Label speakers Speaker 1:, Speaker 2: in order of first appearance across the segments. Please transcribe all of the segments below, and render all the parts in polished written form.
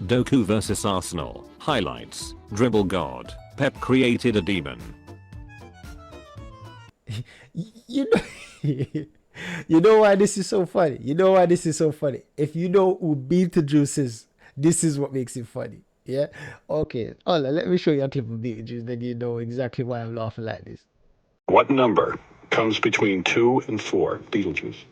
Speaker 1: Doku vs Arsenal. Highlights. Dribble God. Pep created a demon.
Speaker 2: You know, you know why this is so funny? You know why this is so funny? If you know who Beetlejuice is, this is what makes it funny. Yeah? Okay. Hold on, let me show you a clip of Beetlejuice, then you know exactly why I'm laughing like this.
Speaker 3: What number comes between 2 and 4? Beetlejuice.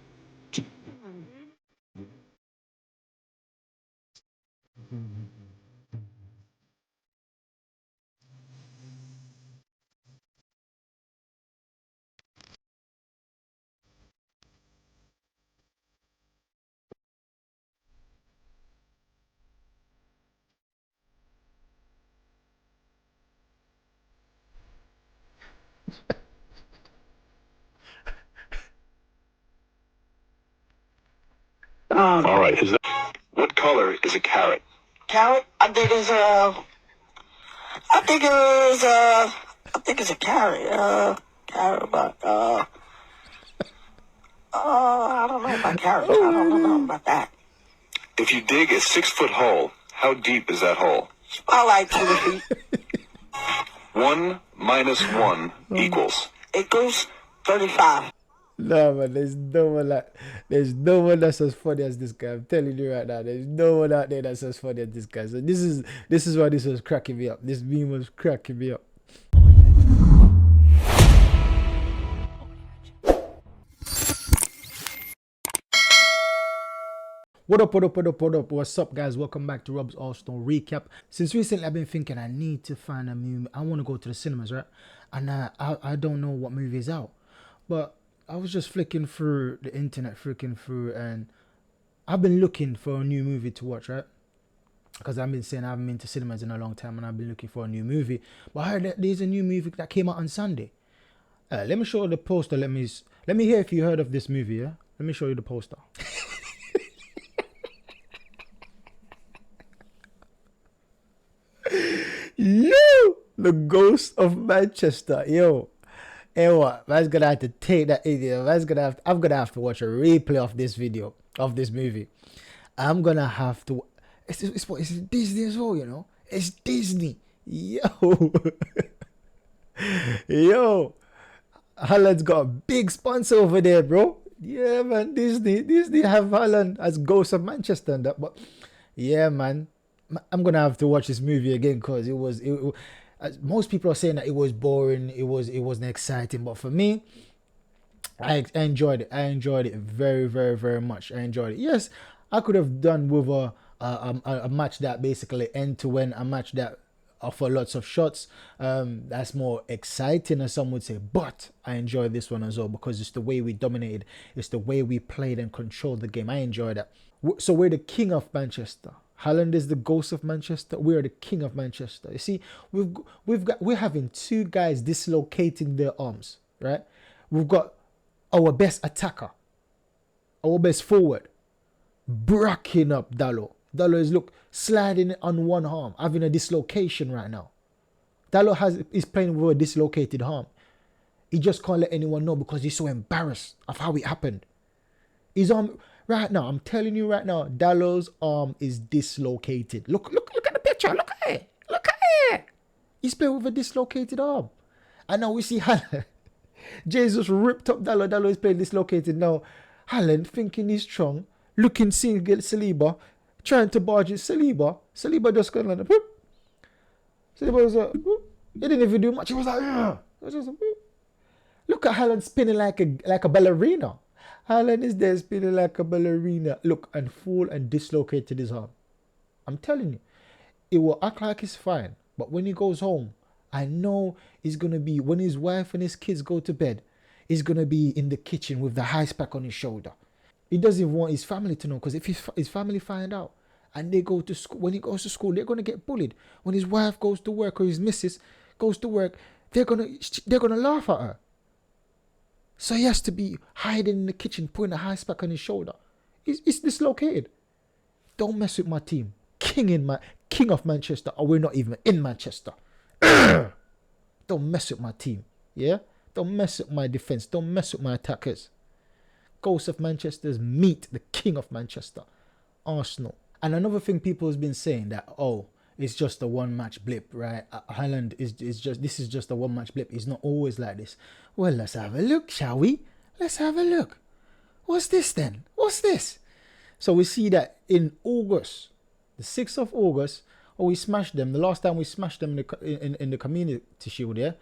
Speaker 3: All right. What color is a carrot?
Speaker 4: Carrot? I think it's a carrot. Carrot, but I don't know about carrots. I don't know about that.
Speaker 3: If you dig a 6-foot hole, how deep is that hole?
Speaker 4: I like 2 feet.
Speaker 3: 1 minus 1 equals.
Speaker 4: It goes 35.
Speaker 2: No man, there's no one that's as funny as this guy. I'm telling you right now, there's no one out there that's as funny as this guy. So this is why this was cracking me up. This meme was cracking me up. What up? What's up, guys? Welcome back to Rob's Arsenal Recap. Since recently, I've been thinking I need to find a movie. I want to go to the cinemas, right? And I don't know what movie is out. But I was just flicking through the internet, and I've been looking for a new movie to watch, right? Because I've been saying I haven't been to cinemas in a long time, and I've been looking for a new movie. But I heard that there's a new movie that came out on Sunday. Let me show you the poster. Let me hear if you heard of this movie, yeah? Let me show you the poster. Yo, the Ghost of Manchester, yo. Hey, what? Man's gonna have to take that idiot. I'm gonna have to watch a replay of this video, of this movie. I'm gonna have to. It's Disney as well, you know. It's Disney, yo. Yo, Haaland's got a big sponsor over there, bro. Yeah, man. Disney have Haaland as Ghost of Manchester and that, but yeah, man. I'm gonna have to watch this movie again because most people are saying that it was boring, it wasn't exciting, but for me, I enjoyed it. I enjoyed it very, very, very much. I enjoyed it. Yes, I could have done with a match that basically end to end, a match that offer lots of shots. That's more exciting, as some would say. But I enjoyed this one as well because it's the way we dominated, it's the way we played and controlled the game. I enjoyed that. So we're the king of Manchester. Haaland is the ghost of Manchester. We are the king of Manchester. You see, we're having two guys dislocating their arms, right? We've got our best attacker, our best forward, bracking up Dalot. Dalot is sliding on one arm, having a dislocation right now. Dalot is playing with a dislocated arm. He just can't let anyone know because he's so embarrassed of how it happened. His arm. Right now, I'm telling you right now, Dalot's arm is dislocated. Look at the picture. Look at it. Look at it. He's playing with a dislocated arm. And now we see Haaland. Jesus ripped up Dalot. Dalot is playing dislocated. Now, Haaland thinking he's strong, seeing Saliba, trying to barge it. Saliba just going like that. Saliba was like, he didn't even do much. He was like, yeah. Look at Haaland spinning like a ballerina. Haaland is there spinning like a ballerina. Look, and full and dislocated his arm. I'm telling you, it will act like it's fine. But when he goes home, I know he's going to be, when his wife and his kids go to bed, he's going to be in the kitchen with the ice pack on his shoulder. He doesn't want his family to know, because if his family find out and they go to school, when he goes to school, they're going to get bullied. When his wife goes to work or his missus goes to work, they're going to laugh at her. So he has to be hiding in the kitchen, putting a ice pack on his shoulder. It's dislocated. Don't mess with my team. King of Manchester, or we're not even in Manchester. Don't mess with my team. Yeah? Don't mess with my defense. Don't mess with my attackers. Ghost of Manchester's meet the king of Manchester. Arsenal. And another thing people has been saying that, oh, it's just a one match blip, right? Haaland is just a one match blip. It's not always like this. Well, let's have a look, shall we? Let's have a look. What's this then? What's this? So we see that in August, the 6th of August, we smashed them. The last time we smashed them in the Community Shield, yeah,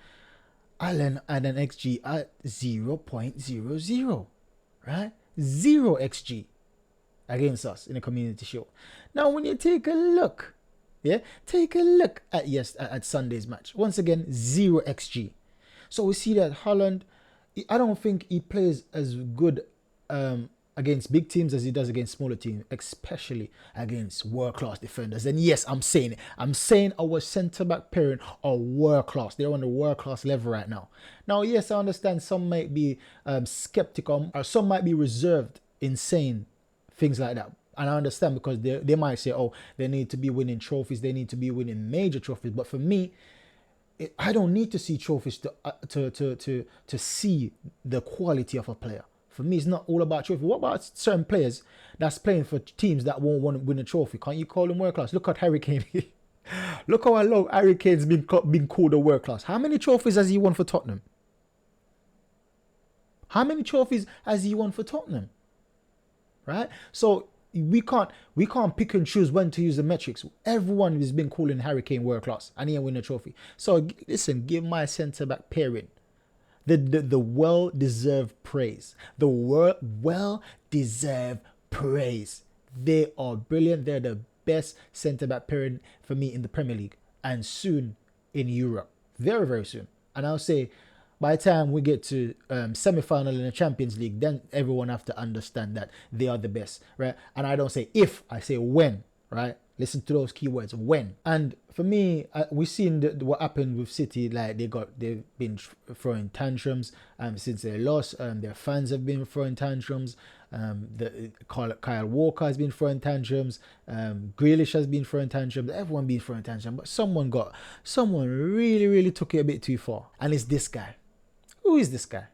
Speaker 2: Haaland had an XG at 0.00, right? 0 XG against us in the Community Shield. Now, when you take a look, take a look at Sunday's match. Once again, 0 XG. So we see that Haaland, I don't think he plays as good against big teams as he does against smaller teams, especially against world-class defenders. And yes, I'm saying our centre-back pairing are world-class. They're on the world-class level right now. Now, yes, I understand some might be skeptical, or some might be reserved in saying things like that. And I understand, because they might say, oh, they need to be winning trophies, they need to be winning major trophies. But for me, I don't need to see trophies to see the quality of a player. For me, it's not all about trophy. What about certain players that's playing for teams that won't want to win a trophy? Can't you call them world class? Look at Harry Kane. Look how long Harry Kane's been called a world class. How many trophies has he won for Tottenham? How many trophies has he won for Tottenham? Right? So we can't pick and choose when to use the metrics. Everyone has been calling Harry Kane world class, and he ain't win a trophy. So listen, give my centre back pairing the well-deserved praise. The well-deserved praise. They are brilliant. They're the best centre-back pairing for me in the Premier League, and soon in Europe. Very, very soon. And I'll say, by the time we get to semi-final in the Champions League, then everyone have to understand that they are the best, right? And I don't say if, I say when, right? Listen to those keywords, when. And for me, we've seen what happened with City. Like they've been throwing tantrums since they lost. Their fans have been throwing tantrums. Kyle Walker has been throwing tantrums. Grealish has been throwing tantrums. Everyone been throwing tantrums. But someone really, really took it a bit too far. And it's this guy. Who is this guy?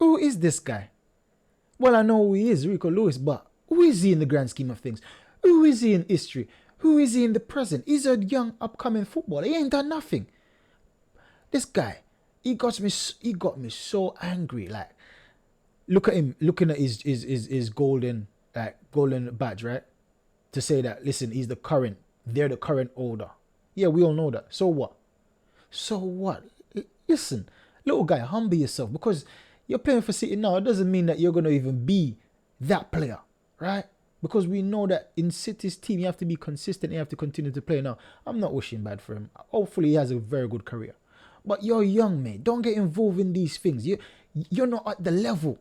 Speaker 2: Who is this guy? Well, I know who he is, Rico Lewis, but who is he in the grand scheme of things? Who is he in history? Who is he in the present? He's a young upcoming footballer. He ain't done nothing. This guy, he got me so angry. Like, look at him looking at his golden badge, right? To say that, listen, they're the current holder. Yeah, we all know that. So what? Listen, little guy, humble yourself, because you're playing for City now. It doesn't mean that you're going to even be that player, right? Because we know that in City's team, you have to be consistent. You have to continue to play. Now, I'm not wishing bad for him. Hopefully, he has a very good career. But you're young, mate. Don't get involved in these things. You're not at the level.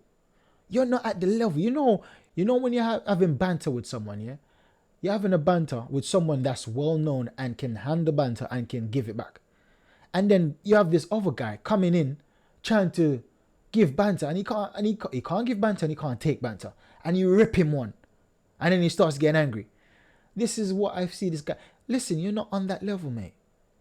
Speaker 2: You're not at the level. You know when you're having banter with someone, yeah? You're having a banter with someone that's well-known and can handle banter and can give it back. And then you have this other guy coming in, trying to give banter, and he can't give banter and he can't take banter. And you rip him one. And then he starts getting angry. This is what I see this guy. Listen, you're not on that level, mate.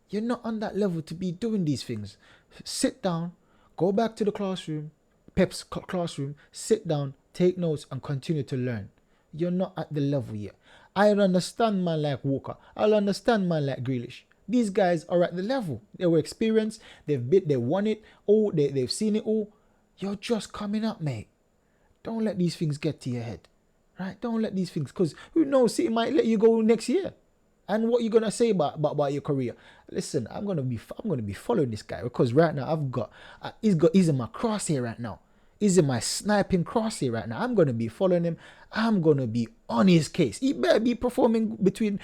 Speaker 2: You're not on that level to be doing these things. Sit down, go back to the classroom, peps classroom, sit down, take notes, and continue to learn. You're not at the level yet. I'll understand man like Walker. I'll understand man like Grealish. These guys are at the level. They were experienced. They won it all. They've seen it all. You're just coming up, mate. Don't let these things get to your head. Right? Don't let these things, because who knows, City might let you go next year. And what you gonna say about your career? Listen, I'm gonna be following this guy, because right now he's in my crosshair right now. He's in my sniping crosshair right now. I'm gonna be following him. I'm gonna be on his case. He better be performing between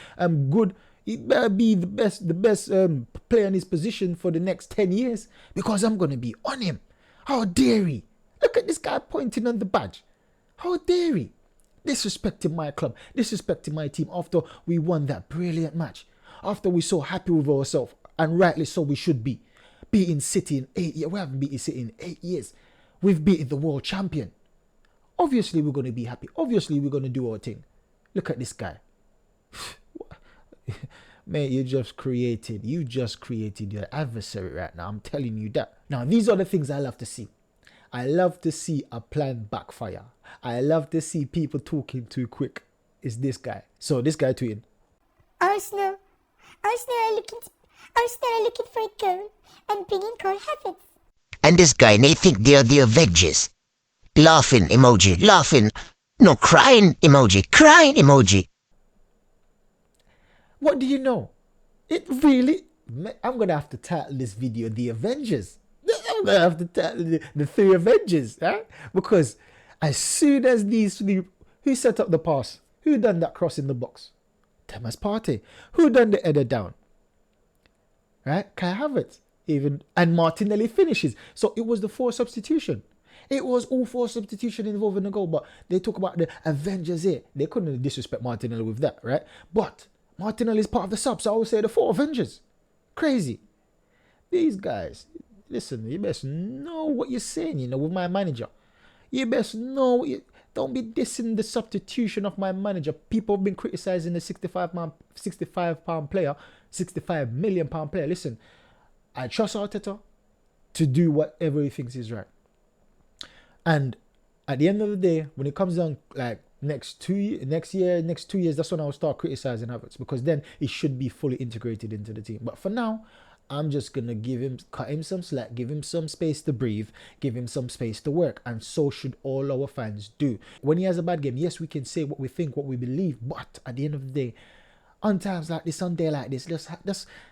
Speaker 2: good. He better be the best player in his position for the next 10 years, because I'm gonna be on him. How dare he? Look at this guy pointing on the badge. How dare he? Disrespecting my club, disrespecting my team after we won that brilliant match. After we're so happy with ourselves, and rightly so we should be. Beating City in 8 years. We haven't beaten City in 8 years. We've beaten the world champion. Obviously, we're going to be happy. Obviously, we're going to do our thing. Look at this guy. Mate, you just created your adversary right now. I'm telling you that. Now, these are the things I love to see. I love to see a plan backfire. I love to see people talking too quick. is this guy. So this guy tweeted,
Speaker 5: Arsenal are looking for a goal and bringing Cole Havertz.
Speaker 6: And this guy, they think they're the Avengers. Laughing emoji, laughing. No, crying emoji, crying emoji.
Speaker 2: what do you know? It really, I'm going to have to title this video The Avengers. I'm going to have to title the three Avengers, right? Because as soon as these three, who set up the pass? Who done that cross in the box? Thomas Partey. Who done the header down? Right? Kai Havertz. Even, and Martinelli finishes. So it was the 4 substitution. It was all 4 substitution involving the goal. But they talk about the Avengers here. They couldn't disrespect Martinelli with that, right? But Martinelli is part of the sub. So I would say the 4 Avengers. Crazy. These guys, listen, you best know what you're saying, you know, with my manager. You best know, don't be dissing the substitution of my manager. People have been criticizing the 65 million pound player. Listen, I trust Arteta to do whatever he thinks is right. And at the end of the day, when it comes down like next 2 years, that's when I'll start criticizing Havertz, because then he should be fully integrated into the team. But for now, I'm just going to cut him some slack, give him some space to breathe, give him some space to work. And so should all our fans do. When he has a bad game, yes, we can say what we think, what we believe. But at the end of the day, on times like this, on day like this,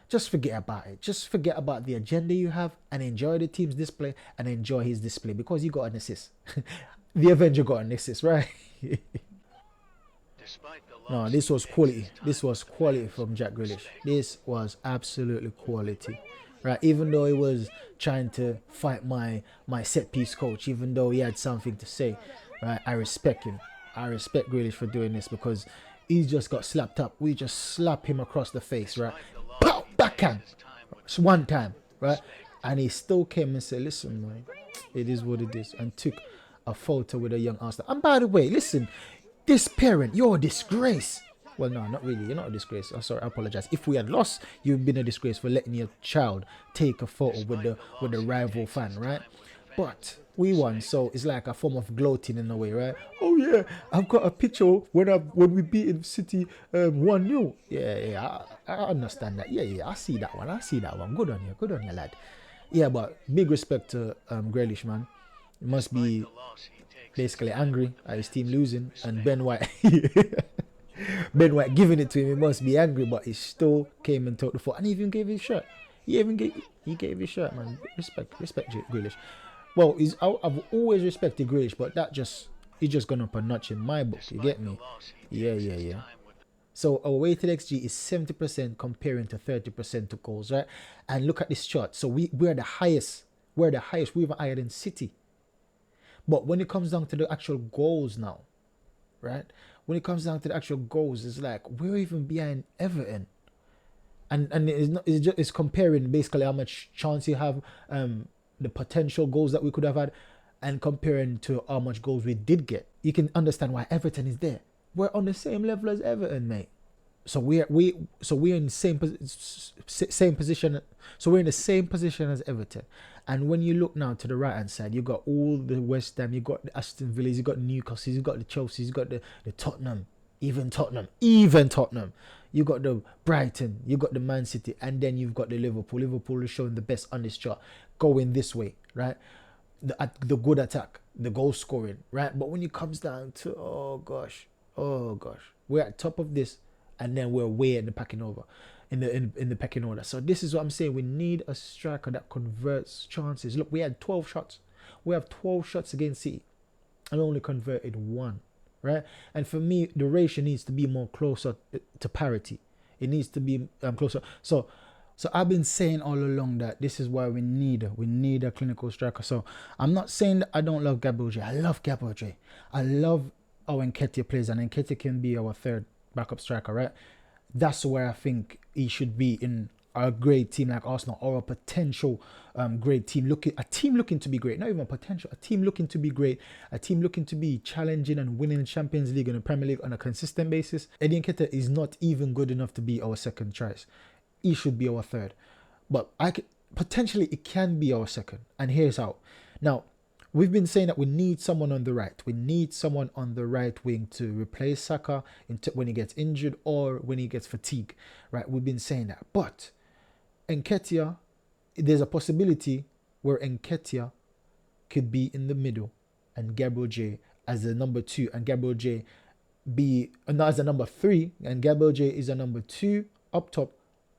Speaker 2: just forget about it. Just forget about the agenda you have and enjoy the team's display and enjoy his display, because he got an assist. The Avenger got an assist, right? No, this was quality. This was quality from Jack Grealish. This was absolutely quality, right? Even though he was trying to fight my set piece coach, even though he had something to say, right? I respect him. I respect Grealish for doing this, because he just got slapped up. We just slap him across the face, right? Pow! Backhand. It's one time, right? And he still came and said, listen, man, it is what it is. And took a photo with a young Arsenal. And by the way, listen, this parent, you're a disgrace. Well, no, not really. You're not a disgrace. I'm sorry, I apologize. If we had lost, you've been a disgrace for letting your child take a photo with the rival fan, right? But we won, so it's like a form of gloating in a way, right? Oh yeah, I've got a picture when we beat City 1-0. Yeah, I understand that. Yeah, I see that one. Good on you, lad. Yeah, but big respect to Grealish, man. He must be basically angry at his team losing, and Ben White giving it to him. He must be angry, but he still came and took the fault, and he even gave his shirt. He gave his shirt, man. Respect Grealish. Well, I've always respected Grealish, but he just gone up a notch in my book. You get me? Yeah. So our weighted XG is 70% comparing to 30% to goals, right? And look at this chart. So we're the highest. We're even higher than City. But when it comes down to the actual goals now, right? When it comes down to the actual goals, it's like we're even behind Everton. And it's comparing basically how much chance you have, the potential goals that we could have had, and comparing to how much goals we did get. You can understand why Everton is there. We're on the same level as Everton, mate. So we're in the same position. So we're in the same position as Everton. And when you look now to the right hand side, you got all the West Ham, you got the Aston Villas, you got Newcastle, you got the Chelsea, you got the Tottenham, even Tottenham. You got the Brighton, you got the Man City, and then you've got the Liverpool. Liverpool is showing the best on this chart, going this way, right? The good attack, the goal scoring, right? But when it comes down to, oh gosh, we're at top of this, and then we're way in the pecking order, in the pecking order. So this is what I'm saying. We need a striker that converts chances. Look, we had 12 shots. We have 12 shots against City, and only converted 1. Right? And for me, the ratio needs to be more closer to parity. It needs to be closer. So I've been saying all along that this is why we need a clinical striker. So I'm not saying that I don't love Gabriel Jesus. I love Gabriel Jesus. I love how Nketiah plays, and Nketiah can be our third backup striker, right? That's where I think he should be in a great team like Arsenal, or a potential great team, a team looking to be great, not even potential, a team looking to be great, a team looking to be challenging and winning the Champions League and the Premier League on a consistent basis. Eddie Nketiah is not even good enough to be our second choice. He should be our third, but potentially it can be our second, and here's how. Now, we've been saying that we need someone on the right. We need someone on the right wing to replace Saka when he gets injured or when he gets fatigued, right? We've been saying that. But Nketiah, there's a possibility where Nketiah could be in the middle and Gabriel J as a number 2 and Gabriel J be not as a number 3 and Gabriel J is a number 2 up top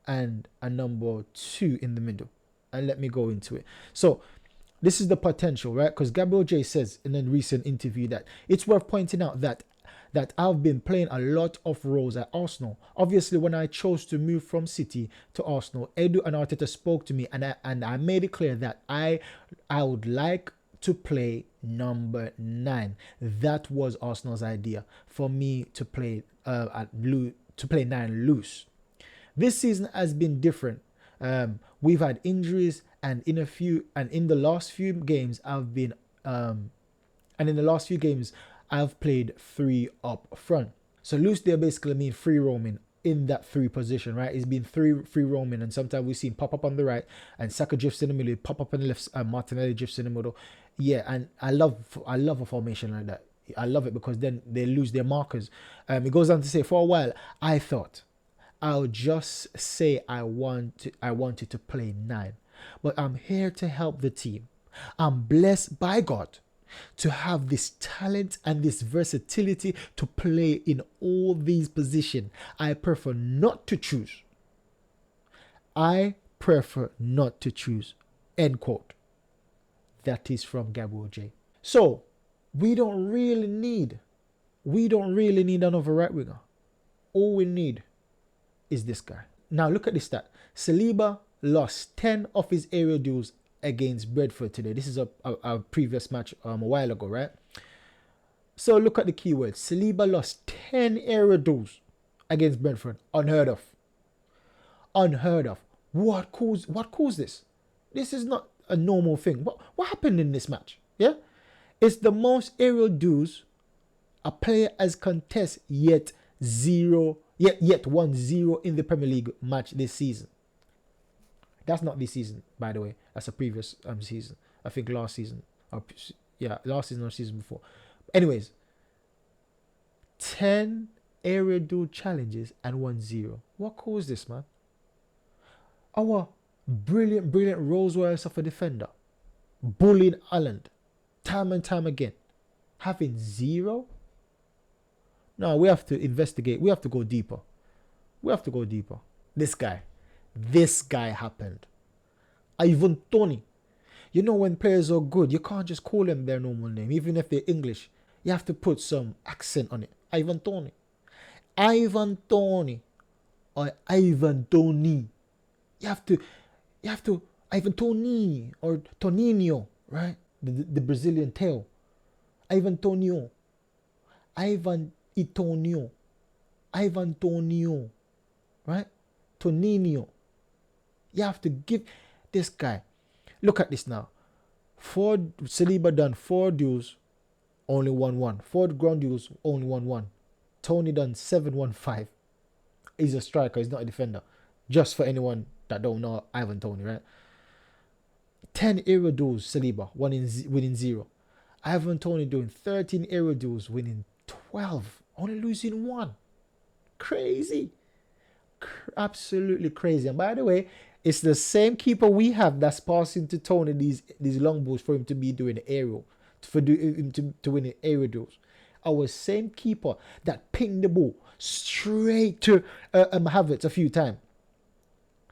Speaker 2: and a number 2 in the middle. And let me go into it. So this is the potential, right? Because Gabriel J says in a recent interview that it's worth pointing out that I've been playing a lot of roles at Arsenal. Obviously, when I chose to move from City to Arsenal, Edu and Arteta spoke to me and I made it clear that I would like to play number 9. That was Arsenal's idea for me to play 9 loose. This season has been different. We've had injuries, and in the last few games I've played 3 up front. So loose there basically means free roaming in that 3 position, right? It's been free roaming, and sometimes we've seen pop up on the right and Saka drifts in the middle, pop up on the left, Martinelli drifts in the middle. Yeah, and I love a formation like that. I love it because then they lose their markers. It goes on to say, for a while I thought I'll just say I wanted to play 9, but I'm here to help the team. I'm blessed by God to have this talent and this versatility to play in all these positions. I prefer not to choose. End quote. That is from Gabriel J. So we don't really need another right winger. All we need is this guy. Now look at this stat. Saliba lost 10 of his aerial duels against Brentford today. This is a previous match a while ago, right? So look at the keywords. Saliba lost 10 aerial duels against Brentford. Unheard of. What caused this? This is not a normal thing. What happened in this match? Yeah? It's the most aerial duels a player has contested yet 1-0 in the Premier League match this season. That's not this season, by the way. That's a previous season. I think last season. Last season or season before. Anyways, 10 aerial duel challenges and 1-0. What caused this, man? Our brilliant Rolls Royce of a defender, bullying Haaland time and time again, having 0. No, we have to investigate. We have to go deeper. This guy happened. Ivan Toney. You know, when players are good, you can't just call them their normal name, even if they're English. You have to put some accent on it. Ivan Toney, or Ivan Toney. You have to Ivan Toney or Toninho, right? The Brazilian tail. Ivan Tonio, right? Toninho. You have to give this guy. Look at this now. Saliba done 4 duels, only 1-1. 4 ground duels, only 1-1. Toney done 7-1-5. He's a striker. He's not a defender. Just for anyone that don't know Ivan Toney, right? 10 aerial duels, Saliba winning 0. Ivan Toney doing 13 aerial duels, winning 12, only losing 1. Crazy. Absolutely crazy. And by the way, it's the same keeper we have that's passing to Toney these long balls for him to be doing aerial, to win aerial duels. Our same keeper that pinged the ball straight to Havertz a few times.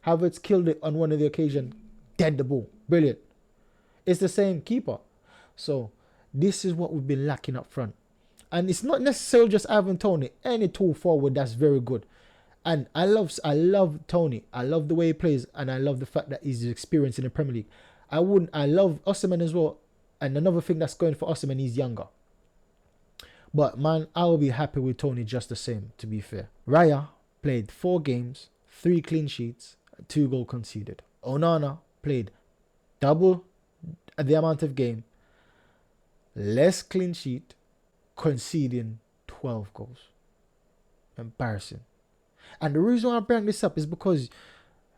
Speaker 2: Havertz killed it on one of the occasions, dead the ball. Brilliant. It's the same keeper. So this is what we've been lacking up front. And it's not necessarily just Ivan Toney. Any tall forward that's very good. And I love Toney. I love the way he plays, and I love the fact that he's experienced in the Premier League. I love Osimhen as well. And another thing that's going for Osimhen, he's younger. But man, I will be happy with Toney just the same, to be fair. Raya played 4 games, 3 clean sheets, 2 goals conceded. Onana played double the amount of game, less clean sheet, conceding 12 goals. Embarrassing. And the reason why I bring this up is because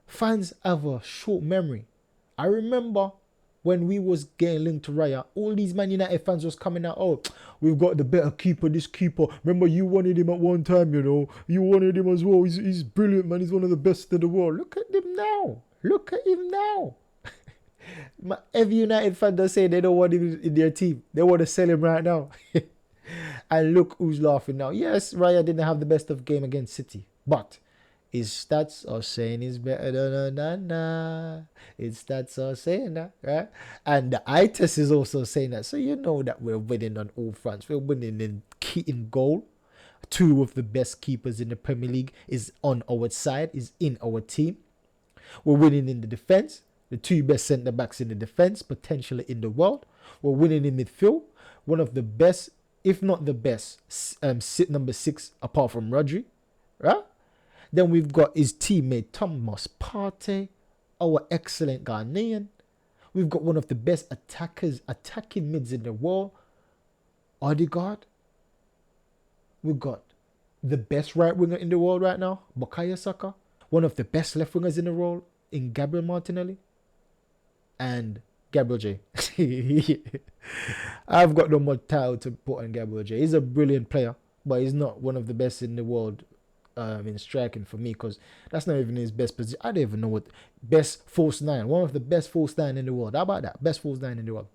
Speaker 2: fans have a short memory. I remember when we was getting linked to Raya, all these Man United fans was coming out, oh, we've got the better keeper, this keeper. Remember, you wanted him at one time, you know. You wanted him as well. He's brilliant, man. He's one of the best in the world. Look at him now. Look at him now. Every United fan does say they don't want him in their team. They want to sell him right now. And look who's laughing now. Yes, Raya didn't have the best of game against City, but his stats are saying he's better than Onana. His stats are saying that, right? And the eye test is also saying that. So you know that we're winning on all fronts. We're winning in goal. Two of the best keepers in the Premier League is on our side, is in our team. We're winning in the defense. The two best centre backs in the defense, potentially in the world. We're winning in midfield. One of the best, if not the best, number 6 apart from Rodri, right? Then we've got his teammate Thomas Partey, our excellent Ghanaian. We've got one of the best attacking mids in the world, Odegaard. We've got the best right winger in the world right now, Bukayo Saka. One of the best left wingers in the world in Gabriel Martinelli. And Gabriel J. I've got no more title to put on Gabriel J. He's a brilliant player, but he's not one of the best in the world in striking for me, because that's not even his best position. I don't even know what best false 9. One of the best false 9 in the world. How about that? Best false 9 in the world.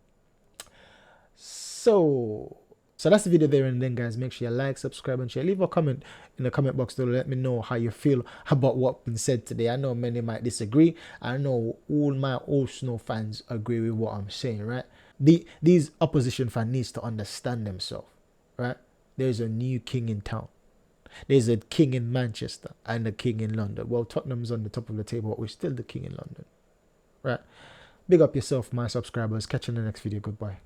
Speaker 2: So that's the video there, and then guys, make sure you like, subscribe, and share. Leave a comment in the comment box to let me know how you feel about what's been said today. I know many might disagree. I know all my Arsenal fans agree with what I'm saying, right? These opposition fans needs to understand themselves, right? There's a new king in town. There's a king in Manchester and a king in London. Well, Tottenham's on the top of the table, but we're still the king in London, right? Big up yourself, my subscribers. Catch you in the next video. Goodbye.